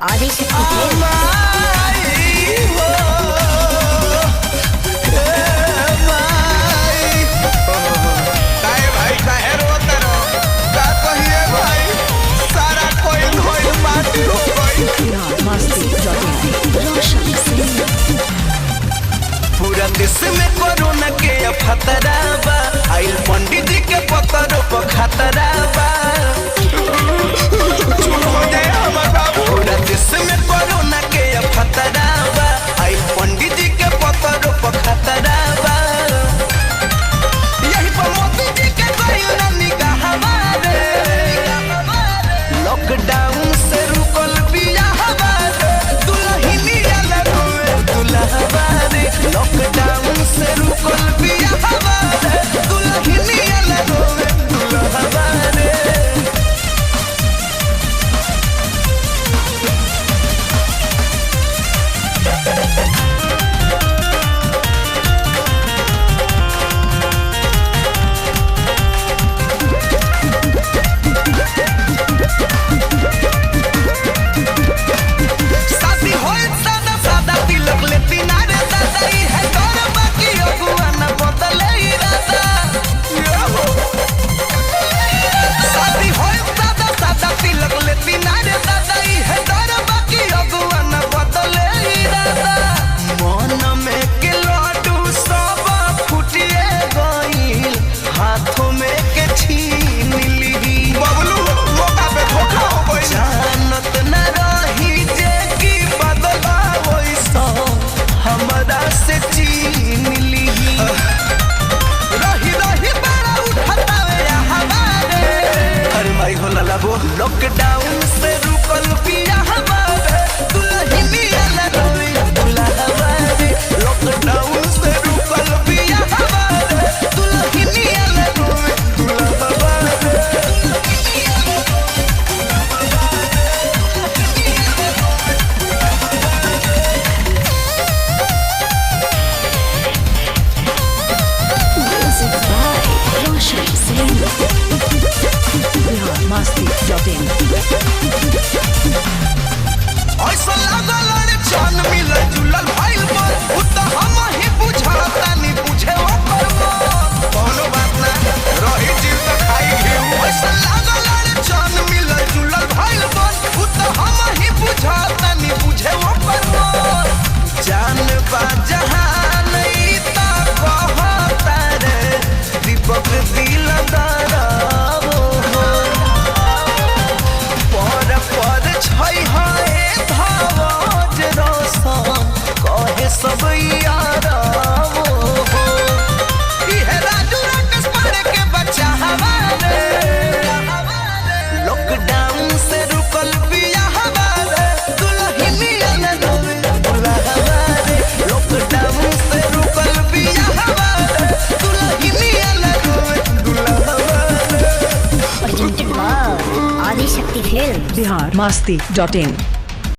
आदिशक्ति पूरा देश में कोरोना के खतरा बा, आइल पंडित जी के पत्रों पर खतरा बा। पूरा देश में कोरोना के खतरा बा, आइल पंडित जी के पत्रों पर खतरा बा। यही पर मोदी जी के कोई निगाह हमारे, लॉकडाउन से रुकल बिया हमारे, दुल्हनिया लगोए दुल्हा लॉकडाउन से रुकल बिया हमारे, दुल्हनिया लगोए दुल्हा रे। शादी होए सादा सादा तिलक लेती ना रे दादा, ई है तोर बाकी अगुआ न बदले इरादा। शादी होए सादा सादा तिलक लेती ना रे दादा, ई है तोर बाकी अगुआ न बदले इरादा। मन में के लड्डू सब फुटिए गइल, हाथों में के छीन ली। बबलू मौका पे धोखा हो गइल, जानत न रही जे की बदला वैसा हमरा से छीन ली। रही रही बड़ा उठावे हमारे, अरे माई हो लाबो लॉकडाउन से रुकल बिया हमारे, दुल्हनिया लगोए दुल्हा रे। लॉकडाउन से रुकल बिया हमारे, दुल्हनिया लगोए दुल्हा रे। ऐसा लागल रे जान मिलल जुलल भइल मोर, उ त हम ही बुझाता नी बुझे ओकर मोर। कोनो बात ना रही जीव त खाई घेऊ। ऐसा लागल रे जान मिलल जुलल भइल मोर, उ त हम ही बुझाता नी बुझे ओकर मोर। जान बा जहान ई त कहता रे, दीपक दिल दरावो पर पर छै है धावज रोशन, कहे सब यारावो इहे राजू राकेश पाड़े के बच्चा हमारे। लॉकडाउन से रुकल बिया हमारे, दुल्हनिया लगोए दुल्हा रे। लॉकडाउन से रुकल बिया हमारे, दुल्हनिया लगोए दुल्हा रे। Adishakti film biharmasti.in